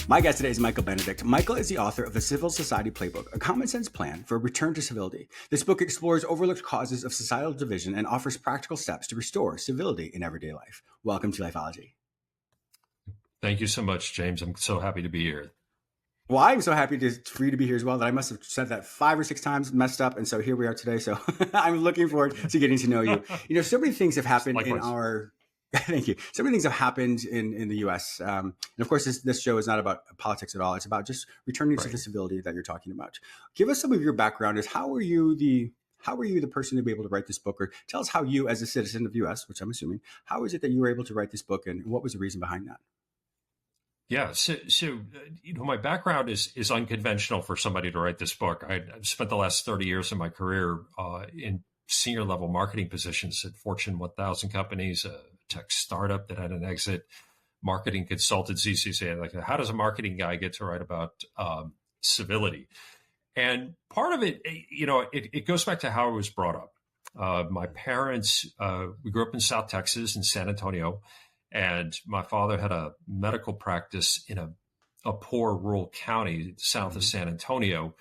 My guest today is Michael Benedict. Michael is the author of the Civil Society Playbook, a Commonsense Plan for a return to civility. This book explores overlooked causes of societal division and offers practical steps to restore civility in everyday life. Welcome to Lifeology. Thank you so much, James. I'm so happy to be here. Well, I'm so happy for you to be here as well that I must have said that 5 or 6 times, messed up. And so here we are today. So I'm looking forward to getting to know you. You know, so many things have happened in our... Thank you. So many things have happened in the U.S. And of course, this show is not about politics at all. It's about just returning to the civility that you're talking about. Give us some of your background. How were you the person to be able to write this book? Or tell us how you, as a citizen of the U.S., which I'm assuming, how is it that you were able to write this book, and what was the reason behind that? Yeah, so you know, my background is unconventional for somebody to write this book. I've spent the last 30 years of my career in senior level marketing positions at Fortune 1000 companies, a tech startup that had an exit, marketing consultancy. So you say, like, how does a marketing guy get to write about civility? And part of it, you know, it goes back to how I was brought up. My parents, we grew up in South Texas, in San Antonio. And my father had a medical practice in a poor rural county south of San Antonio.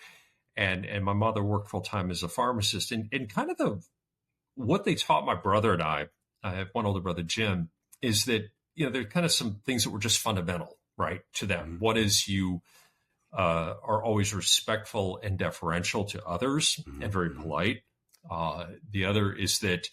And my mother worked full time as a pharmacist. And kind of what they taught my brother and I have one older brother, Jim, is that, you know, there are kind of some things that were just fundamental, right, to them. One is you are always respectful and deferential to others and very polite. The other is that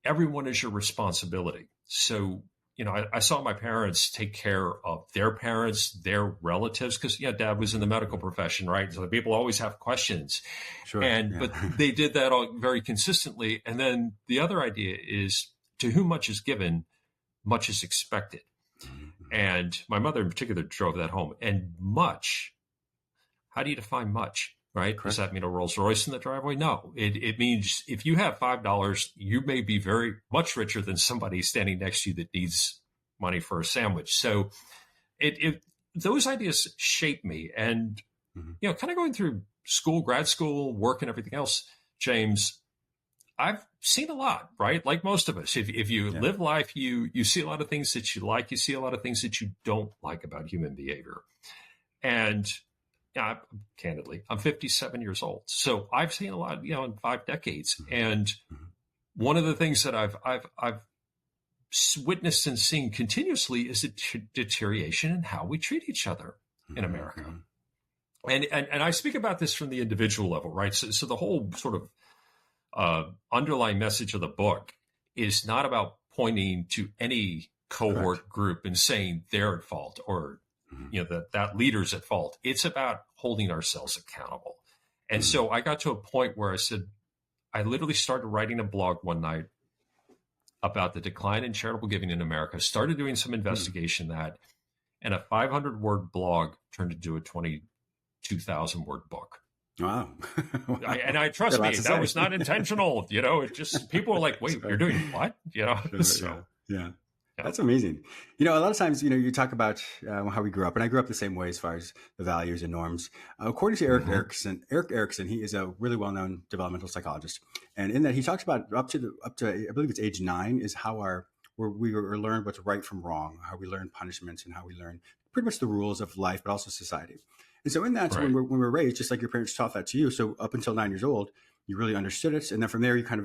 everyone is your responsibility. So, you know, I saw my parents take care of their parents, their relatives, because, yeah, Dad was in the medical profession, right? So people always have questions. Sure. But they did that all very consistently. And then the other idea is, to whom much is given, much is expected. And my mother in particular drove that home. And much, how do you define much? Right? Correct. Does that mean a Rolls Royce in the driveway? No, it means if you have $5, you may be very much richer than somebody standing next to you that needs money for a sandwich. So those ideas shape me. And, you know, kind of going through school, grad school, work and everything else, James, I've seen a lot, right? Like most of us, if you live life, you see a lot of things that you like, you see a lot of things that you don't like about human behavior. And yeah, candidly, I'm 57 years old. So I've seen a lot, you know, in 5 decades. And one of the things that I've witnessed and seen continuously is a deterioration in how we treat each other in America. And I speak about this from the individual level, right? So the whole sort of underlying message of the book is not about pointing to any cohort group and saying they're at fault or, you know, that leader's at fault. It's about holding ourselves accountable. And so I got to a point where I said, I literally started writing a blog one night about the decline in charitable giving in America, started doing some investigation that, and a 500-word blog turned into a 22,000-word book. Wow. I trust me, that was not intentional. You know, it just, people were like, wait, you're doing what? You know? Yeah. That's amazing. You know, a lot of times, you know, you talk about how we grew up, and I grew up the same way as far as the values and norms. According to Eric Erickson, he is a really well-known developmental psychologist, and in that he talks about up to I believe it's age 9 is how we learned what's right from wrong, how we learn punishments, and how we learn pretty much the rules of life, but also society. And so in that, when we're raised, just like your parents taught that to you, so up until 9 years old, you really understood it, and then from there you kind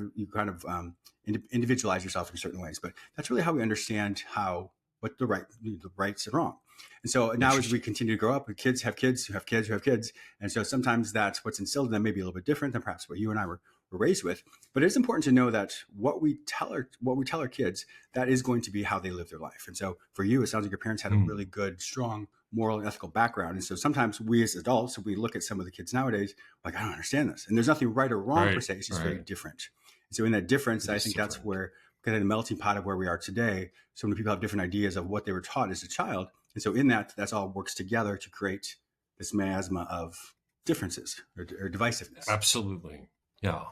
of individualize yourself in certain ways. But that's really how we understand what the rights and wrong. And so now as we continue to grow up, kids have kids who have kids who have kids, and so sometimes that's what's instilled in them may be a little bit different than perhaps what you and I were raised with. But it's important to know that what we tell our kids, that is going to be how they live their life. And so for you, it sounds like your parents had a really good, strong moral and ethical background. And so sometimes we as adults, we look at some of the kids nowadays, like, I don't understand this. And there's nothing right or wrong per se. It's just very different. And so in that difference, I think that's where kind of the melting pot of where we are today. So many people have different ideas of what they were taught as a child. And so in that's all works together to create this miasma of differences or divisiveness. Absolutely. Yeah.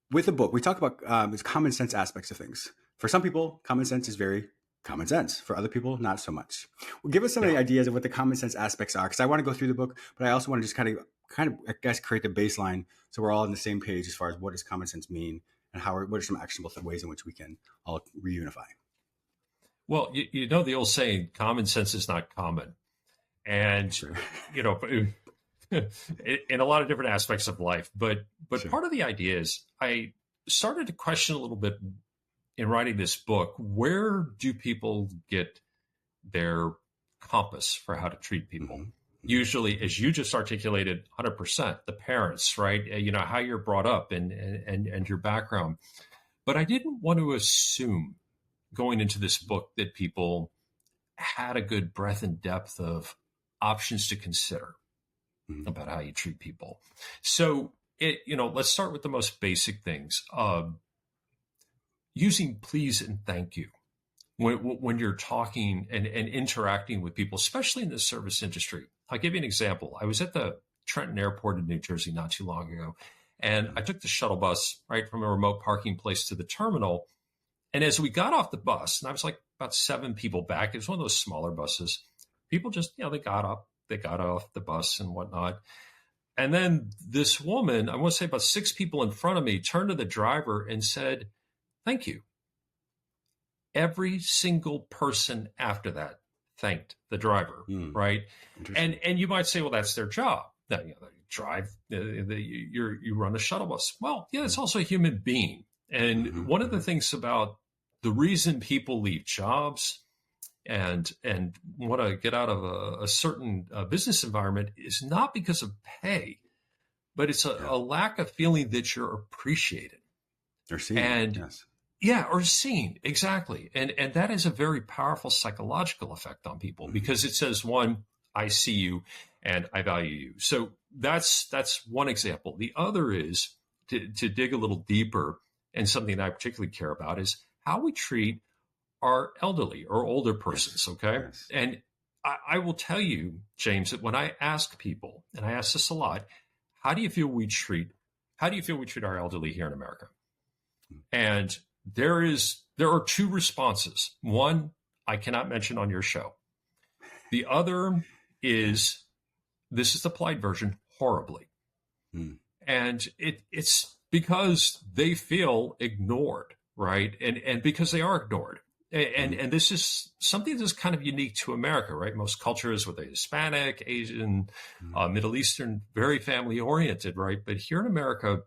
With the book, we talk about its common sense aspects of things. For some people, common sense is very common sense. For other people, not so much. Well, give us some of the ideas of what the common sense aspects are, because I want to go through the book, but I also want to just kind of, I guess, create the baseline so we're all on the same page as far as what does common sense mean and what are some actionable ways in which we can all reunify. Well, you know the old saying, common sense is not common. And, Sure. you know, in a lot of different aspects of life. But Sure. part of the idea is I started to question a little bit in writing this book, where do people get their compass for how to treat people? Hmm. Hmm. Usually, as you just articulated, 100%, the parents, right? You know, how you're brought up and your background. But I didn't want to assume going into this book that people had a good breadth and depth of options to consider Hmm. about how you treat people. So, let's start with the most basic things. Using please and thank you when you're talking and interacting with people, especially in the service industry. I'll give you an example. I was at the Trenton Airport in New Jersey not too long ago, and I took the shuttle bus right from a remote parking place to the terminal. And as we got off the bus, and I was like about 7 people back, it was one of those smaller buses. People just, they got up, they got off the bus and whatnot. And then this woman, I want to say about 6 people in front of me, turned to the driver and said, "Thank you." Every single person after that thanked the driver, Mm. right? Interesting. And you might say, well, that's their job. That they drive, you run a shuttle bus. Well, yeah, it's also a human being. And Hmm. one of the Hmm. things about the reason people leave jobs and want to get out of a certain business environment is not because of pay, but it's Yeah. a lack of feeling that you're appreciated. They're seen. And Yes. yeah, or seen, exactly. And that is a very powerful psychological effect on people Hmm. because it says, one, I see you and I value you. So that's one example. The other is to dig a little deeper, and something that I particularly care about is how we treat our elderly or older persons. Yes. Okay. Yes. And I will tell you, James, that when I ask people, and I ask this a lot, how do you feel we treat our elderly here in America? And there are 2 responses. One, I cannot mention on your show. The other Yeah. is, this is the polite version, horribly. Mm. And it's because they feel ignored, right? And because they are ignored. And Mm. and this is something that's kind of unique to America, right? Most cultures, whether Hispanic, Asian, Mm. Middle Eastern, very family oriented, right? But here in America,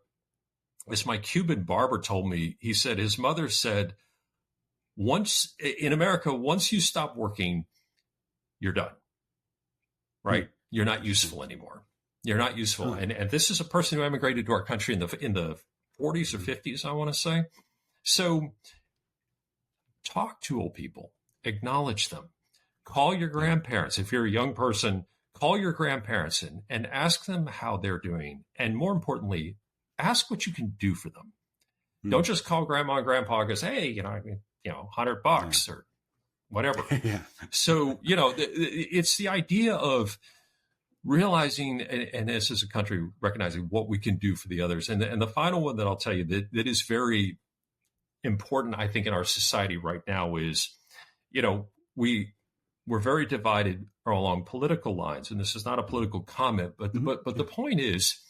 as my Cuban barber told me, he said his mother said, once in America, once you stop working, you're done, Mm. right? You're not Interesting. useful anymore. You're not useful. Huh. And this is a person who immigrated to our country in the 40s or Mm. 50s, I want to say. So talk to old people, acknowledge them, call your Yeah. grandparents. If you're a young person, call your grandparents and ask them how they're doing. And more importantly, ask what you can do for them. Don't Mm. just call grandma and grandpa and go, hey, Yeah. $100 or whatever. Yeah. So, it's the idea of realizing, and this is a country recognizing what we can do for the others. And the final one that I'll tell you that is very important, I think, in our society right now is, we're very divided along political lines. And this is not a Mhm. political comment, but Mhm. but Yeah. the point is,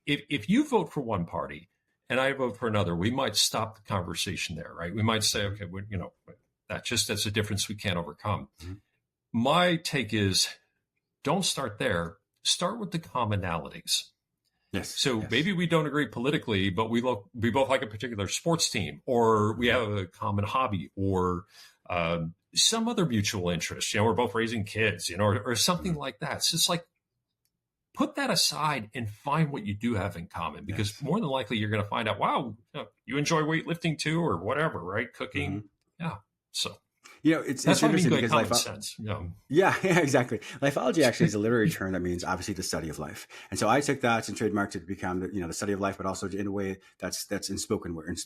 if you vote for one party and I vote for another, we might stop the conversation there, right? We might say, Mhm. okay, that's a difference we can't overcome. Mhm. My take is, don't start there. Start with the commonalities. Yes. So Yes. maybe we don't agree politically, but we both like a particular sports team, or we Mhm. have a common hobby, or some other mutual interest. We're both raising kids, or something Mhm. like that. So it's like, put that aside and find what you do have in common, because Yes. more than likely you're going to find out, wow, you enjoy weightlifting too, or whatever, right? Cooking. Mhm. Yeah. So It's that's what I mean interesting by because common sense. yeah, yeah, exactly. Lifeology actually is a literary term that means obviously the study of life, and so I took that and trademarked it to become the study of life, but also in a way that's in spoken word,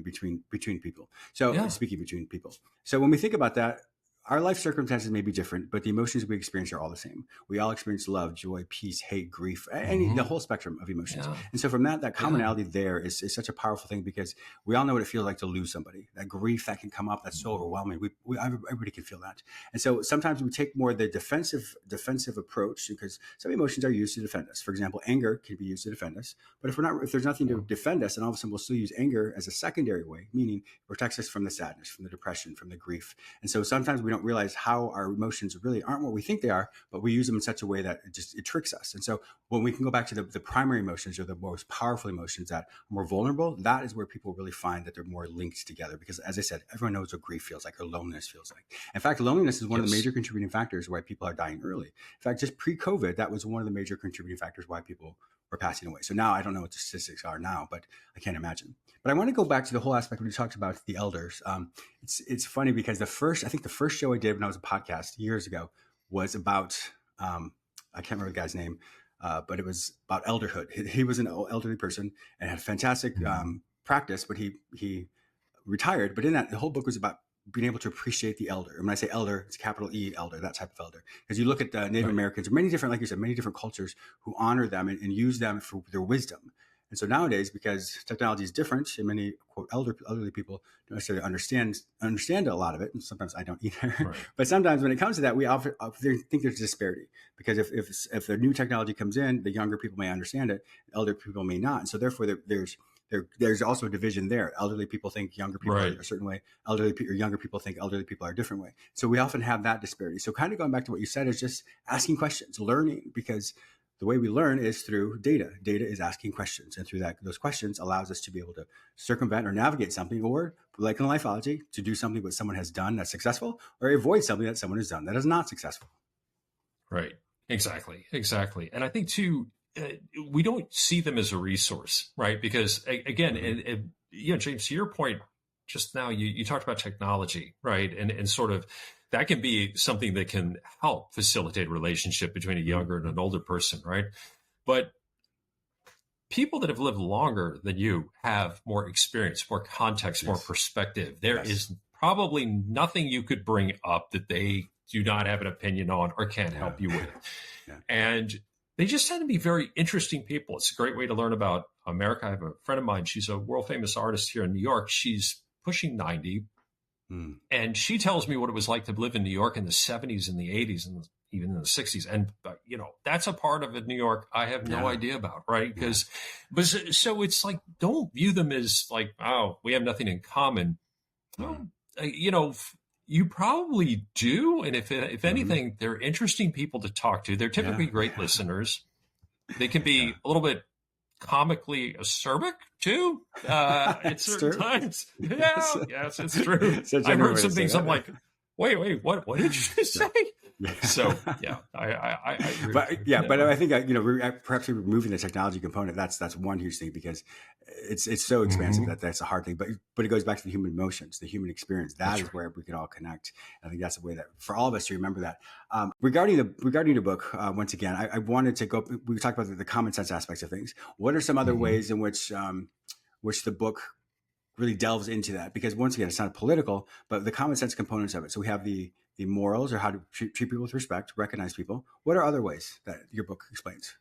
between people. So Yeah. speaking between people. So when we think about that, our life circumstances may be different, but the emotions we experience are all the same. We all experience love, joy, peace, hate, grief, the whole spectrum of emotions. Yeah. And so from that commonality there is such a powerful thing, because we all know what it feels like to lose somebody. That grief that can come up, that's so overwhelming. Everybody can feel that. And so sometimes we take more the defensive approach, because some emotions are used to defend us. For example, anger can be used to defend us. But if there's nothing to defend us, then all of a sudden we'll still use anger as a secondary way, meaning it protects us from the sadness, from the depression, from the grief. And so sometimes we don't realize how our emotions really aren't what we think they are, but we use them in such a way that it tricks us. And so when we can go back to the primary emotions, or the most powerful emotions that are more vulnerable, that is where people really find that they're more linked together. Because as I said, everyone knows what grief feels like, or loneliness feels like. In fact, loneliness is one of the major contributing factors why people are dying early. In fact, just pre-COVID, that was one of the major contributing factors why people were passing away. So now I don't know what the statistics are now, but I can't imagine. But I want to go back to the whole aspect when you talked about the elders. It's funny because the first show I did when I was a podcast years ago was about, I can't remember the guy's name, but it was about elderhood. He was an elderly person and had fantastic practice, but he retired. But in that, the whole book was about being able to appreciate the elder. And when I say elder, it's capital E, elder, that type of elder. Because you look at the Native Americans, or many different, like you said, many different cultures who honor them and use them for their wisdom. And so nowadays, because technology is different, and many quote elderly people don't necessarily understand a lot of it, and sometimes I don't either. Right. But sometimes when it comes to that, we often think there's a disparity, because if the new technology comes in, the younger people may understand it, elder people may not, and so therefore there's also a division there. Elderly people think younger people are a certain way. Younger people think elderly people are a different way. So we often have that disparity. So kind of going back to what you said is just asking questions, learning, because the way we learn is through data. Data is asking questions. And through those questions allows us to be able to circumvent or navigate something, or like in lifeology, to do something that someone has done that's successful, or avoid something that someone has done that is not successful. Right. Exactly. And I think too, we don't see them as a resource, right? Because again, and James, to your point just now, you talked about technology, right? And sort of that can be something that can help facilitate a relationship between a younger and an older person, right? But people that have lived longer than you have more experience, more context, more perspective. There is probably nothing you could bring up that they do not have an opinion on or can't help you with. And they just tend to be very interesting people. It's a great way to learn about America. I have a friend of mine. She's a world famous artist here in New York. She's pushing 90. And she tells me what it was like to live in New York in the 70s and the 80s and even in the 60s. And, that's a part of New York I have no idea about, right? But so it's like, don't view them as like, oh, we have nothing in common. Well, you probably do. And if anything, they're interesting people to talk to. They're typically great listeners. They can be a little bit comically acerbic too at certain times. Yes, it's true. I've heard some things. I'm like, wait, what did you just say? So I agree. But I think perhaps removing the technology component, that's one huge thing, because it's so expansive that's a hard thing. But it goes back to the human emotions, the human experience. That is where we can all connect. I think that's the way that for all of us to remember that. Regarding the book, once again, I wanted to go. We talked about the common sense aspects of things. What are some other ways in which the book really delves into that? Because once again, it's not political, but the common sense components of it. So we have the morals, or how to treat people with respect, recognize people. What are other ways that your book explains?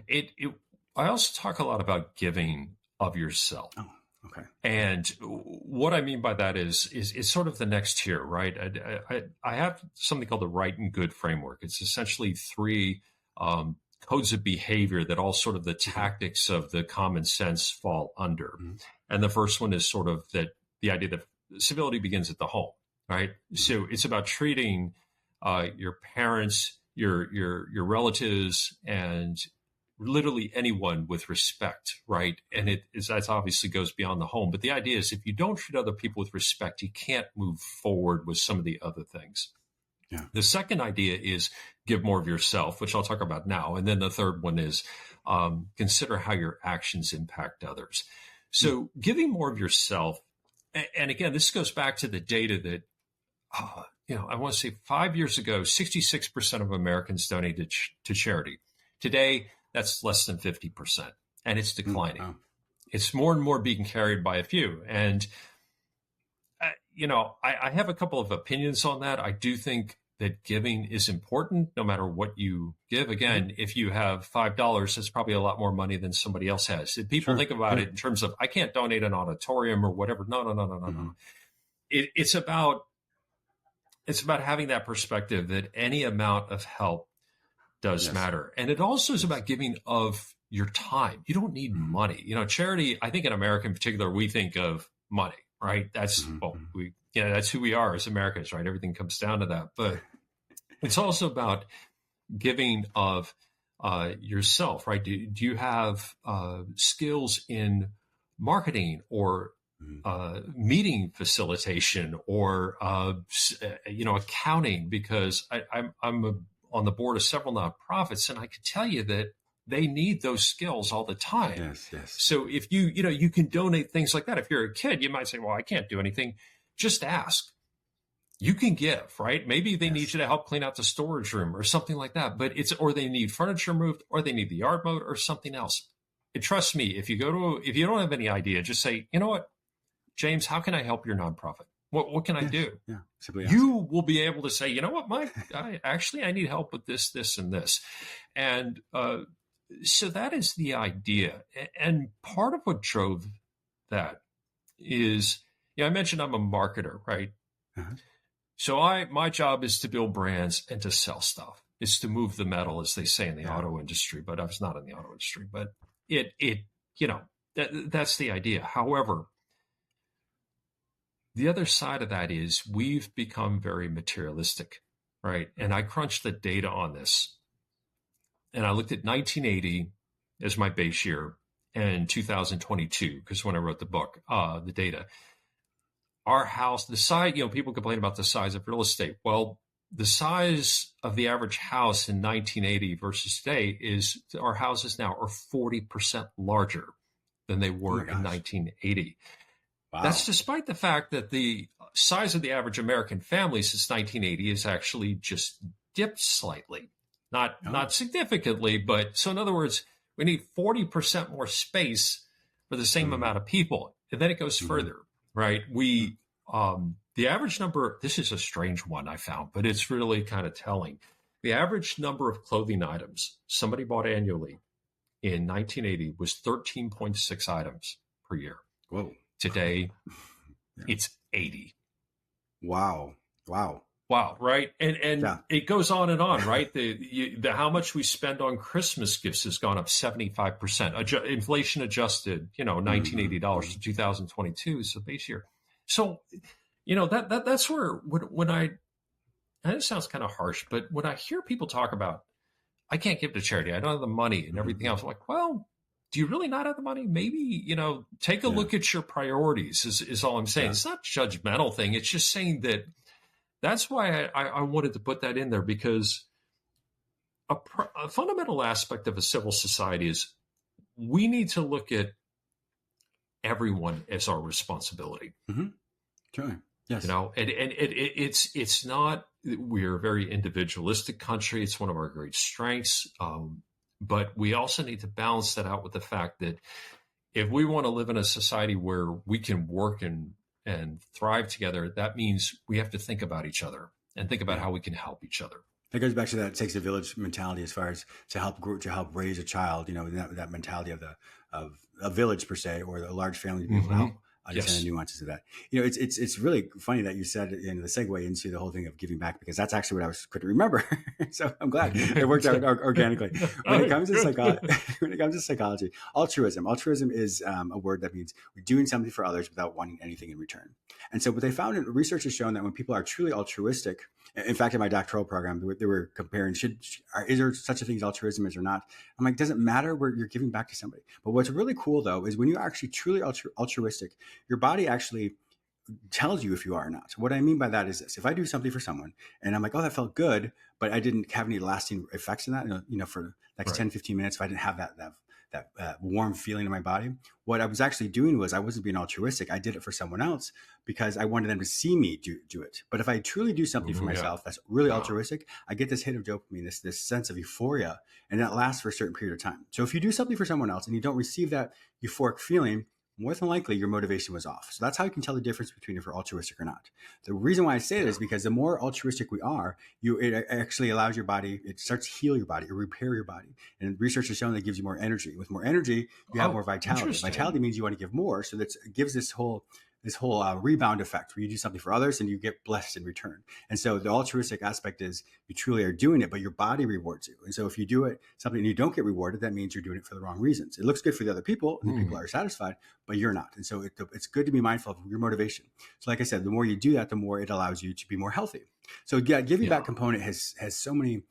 I also talk a lot about giving of yourself. Oh, okay. And what I mean by that is sort of the next tier, right? I have something called the right and good framework. It's essentially 3 codes of behavior that all sort of the tactics of the common sense fall under. And the first one is sort of that the idea that civility begins at the home, right? So it's about treating your parents, your relatives, and literally anyone with respect, right? And that obviously goes beyond the home. But the idea is, if you don't treat other people with respect, you can't move forward with some of the other things. Yeah. The second idea is give more of yourself, which I'll talk about now. And then the third one is consider how your actions impact others. So giving more of yourself, and again, this goes back to the data that, I want to say 5 years ago, 66% of Americans donated to charity. Today, that's less than 50%, and it's declining. It's more and more being carried by a few. And I have a couple of opinions on that. I do think that giving is important no matter what you give. Again, if you have $5, that's probably a lot more money than somebody else has. If people think about it in terms of, I can't donate an auditorium or whatever. No. It's about having that perspective that any amount of help does matter. And it also is about giving of your time. You don't need money. Charity, I think in America in particular, we think of money, right? That's, that's who we are as Americans, right? Everything comes down to that. But it's also about giving of yourself, right? Do you have skills in marketing or meeting facilitation or accounting? Because I'm on the board of several nonprofits, and I can tell you that they need those skills all the time. Yes. So if you can donate things like that. If you're a kid, you might say, well, I can't do anything. Just ask. You can give, right? Maybe they need you to help clean out the storage room or something like that, or they need furniture moved, or they need the yard mowed or something else. And trust me, if you don't have any idea, just say, you know what, James, how can I help your nonprofit? What can I do? Yeah, you will be able to say, you know what, Mike, I need help with this, and this. And so that is the idea. And part of what drove that is, I mentioned I'm a marketer, right? So my job is to build brands and to sell stuff. It's to move the metal, as they say in the auto industry, but I was not in the auto industry, but that's the idea. However, the other side of that is we've become very materialistic, right? And I crunched the data on this, and I looked at 1980 as my base year and 2022, because when I wrote the book, the data. Our house, the size, people complain about the size of real estate. Well, the size of the average house in 1980 versus today is our houses now are 40% larger than they were in 1980. Wow. That's despite the fact that the size of the average American family since 1980 has actually just dipped slightly. Not significantly, but so in other words, we need 40% more space for the same amount of people. And then it goes further, right? The average number, this is a strange one I found, but it's really kind of telling. The average number of clothing items somebody bought annually in 1980 was 13.6 items per year. Whoa. Today, it's 80. Wow. Right. And it goes on and on, right? The how much we spend on Christmas gifts has gone up 75%. Inflation adjusted, $1,980 to 2022 is the base year. So, that's where when and it sounds kind of harsh, but when I hear people talk about, I can't give to charity, I don't have the money and everything else, I'm like, well, do you really not have the money? Maybe, take a look at your priorities is all I'm saying. Yeah. It's not a judgmental thing. It's just saying that's why I wanted to put that in there, because a fundamental aspect of a civil society is we need to look at everyone as our responsibility. Sure. Yes. And it's not, we're a very individualistic country. It's one of our great strengths. But we also need to balance that out with the fact that if we want to live in a society where we can work and thrive together, that means we have to think about each other and think about how we can help each other. It goes back to that, it takes a village mentality as far as to help raise a child, that mentality of a village per se, or a large family to be able to help understand the nuances of that. It's really funny that you said the segue into the whole thing of giving back, because that's actually what I couldn't remember. So I'm glad it worked out organically. When it comes to psychology, altruism is a word that means we're doing something for others without wanting anything in return. And so what they found, research has shown that when people are truly altruistic, in fact, in my doctoral program, they were comparing, is there such a thing as altruism, is or not? I'm like, doesn't matter where you're giving back to somebody. But what's really cool, though, is when you're actually truly altruistic, your body actually tells you if you are or not. What I mean by that is this: if I do something for someone and I'm like, oh, that felt good, but I didn't have any lasting effects in that, for like 10, 15 minutes, if I didn't have that warm feeling in my body, what I was actually doing was I wasn't being altruistic. I did it for someone else because I wanted them to see me do it. But if I truly do something for myself that's really altruistic, I get this hit of dopamine, this sense of euphoria, and that lasts for a certain period of time. So if you do something for someone else and you don't receive that euphoric feeling, more than likely your motivation was off. So that's how you can tell the difference between if you're altruistic or not. The reason why I say this is because the more altruistic we are, it actually allows your body, it starts to heal your body, it repair your body. And research has shown that it gives you more energy. With more energy, you have more vitality. Vitality means you want to give more. So it gives this whole rebound effect where you do something for others and you get blessed in return. And so the altruistic aspect is you truly are doing it, but your body rewards you. And so if you do it something and you don't get rewarded, that means you're doing it for the wrong reasons. It looks good for the other people and the people are satisfied, but you're not. And so it's good to be mindful of your motivation. So like I said, the more you do that, the more it allows you to be more healthy. So giving back component has so many,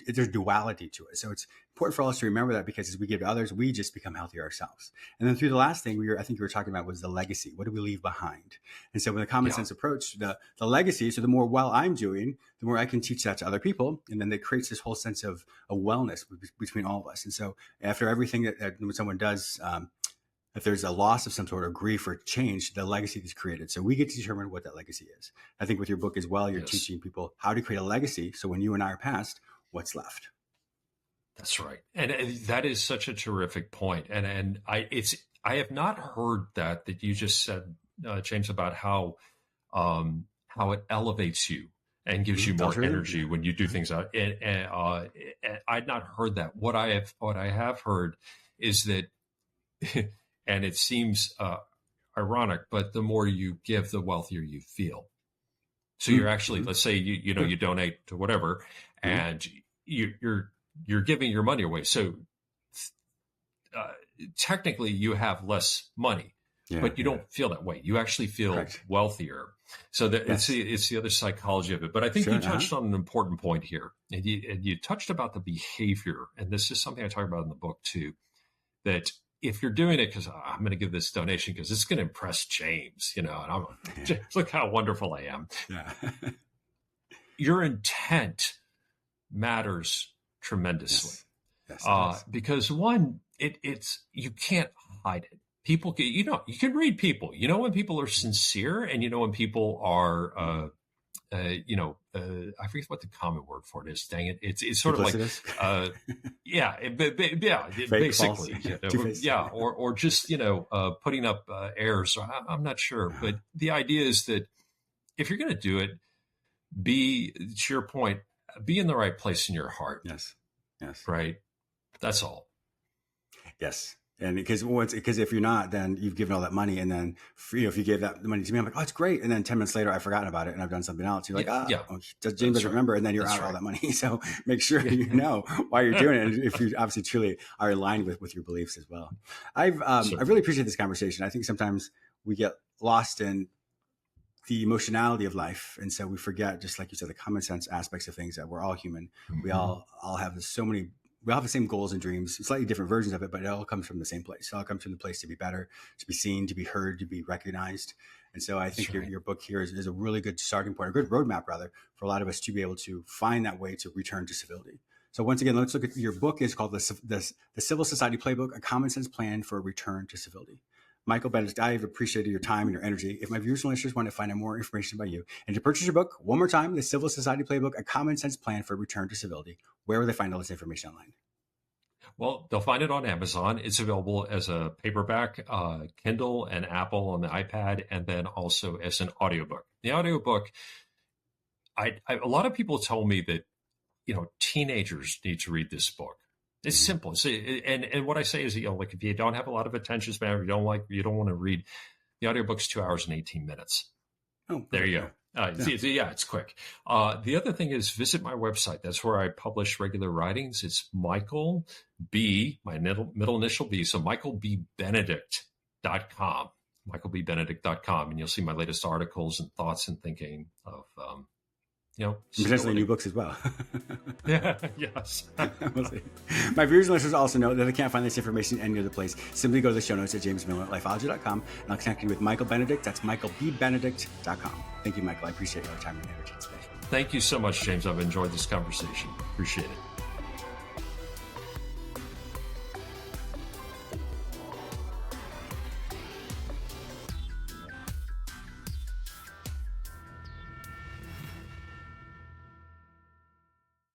there's duality to it. So it's important for us to remember that, because as we give to others, we just become healthier ourselves. And then through the last thing I think you were talking about was the legacy. What do we leave behind? And so with the common sense approach, the legacy, so the more well I'm doing, the more I can teach that to other people. And then it creates this whole sense of a wellness between all of us. And so after everything that when someone does, if there's a loss of some sort of grief or change, the legacy is created. So we get to determine what that legacy is. I think with your book as well, you're teaching people how to create a legacy. So when you and I are passed, what's left? That's right. And that is such a terrific point. And I have not heard that you just said, James, about how it elevates you and gives you more energy when you do things out. And I'd not heard that. What I have heard is that, and it seems ironic, but the more you give, the wealthier you feel. So you're actually, let's say you donate to whatever, and you're giving your money away. So technically you have less money, but you don't feel that way. You actually feel wealthier. So it's the other psychology of it. But I think you touched on an important point here, and you touched about the behavior. And this is something I talk about in the book too, that if you're doing it because I'm going to give this donation because it's going to impress James, and look how wonderful I am. Yeah. Your intent matters tremendously. Yes, because one, it's you can't hide it. People, you can read people. You know when people are sincere, and when people are, I forget what the common word for it is. Dang it! It's sort of like, basically, or just putting up airs. I'm not sure, but the idea is that if you're going to do it, to your point, be in the right place in your heart. Yes. Right. That's all. Yes. And because if you're not, then you've given all that money. And then, if you gave that money to me, I'm like, oh, it's great. And then 10 minutes later, I've forgotten about it and I've done something else. You're like, James doesn't remember. And then you're out all that money. So make sure you know why you're doing it. And if you obviously truly are aligned with your beliefs as well. I really appreciate this conversation. I think sometimes we get lost in the emotionality of life. And so we forget, just like you said, the common sense aspects of things, that we're all human. Mm-hmm. We all have we all have the same goals and dreams, slightly different versions of it, but it all comes from the same place. It all comes from the place to be better, to be seen, to be heard, to be recognized. And so I think your book here is a really good starting point, a good roadmap rather, for a lot of us to be able to find that way to return to civility. So once again, let's look at your book. Is called the Civil Society Playbook, a Commonsense Plan for a Return to Civility. Michael Benedict, I've appreciated your time and your energy. If my viewers and listeners want to find out more information about you and to purchase your book, one more time, the Civil Society Playbook, a Commonsense Plan for a Return to Civility, where will they find all this information online? Well, they'll find it on Amazon. It's available as a paperback, Kindle and Apple on the iPad, and then also as an audiobook. The audiobook, a lot of people tell me that, teenagers need to read this book. It's simple. And what I say is, like if you don't have a lot of attention span, or you don't want to read, the audiobook's 2 hours and 18 minutes. Oh, there you go. It's quick. The other thing is visit my website. That's where I publish regular writings. It's Michael B, my middle initial B. So michaelbbenedict.com, michaelbbenedict.com. And you'll see my latest articles and thoughts and thinking of, potentially new books as well. Yes. We'll see. My viewers and listeners also know that they can't find this information any other place. Simply go to the show notes at jamesmillerlifeology.com, and I'll connect you with Michael Benedict. That's michaelbbenedict.com. Thank you, Michael. I appreciate your time and energy today. Thank you so much, James. I've enjoyed this conversation. Appreciate it.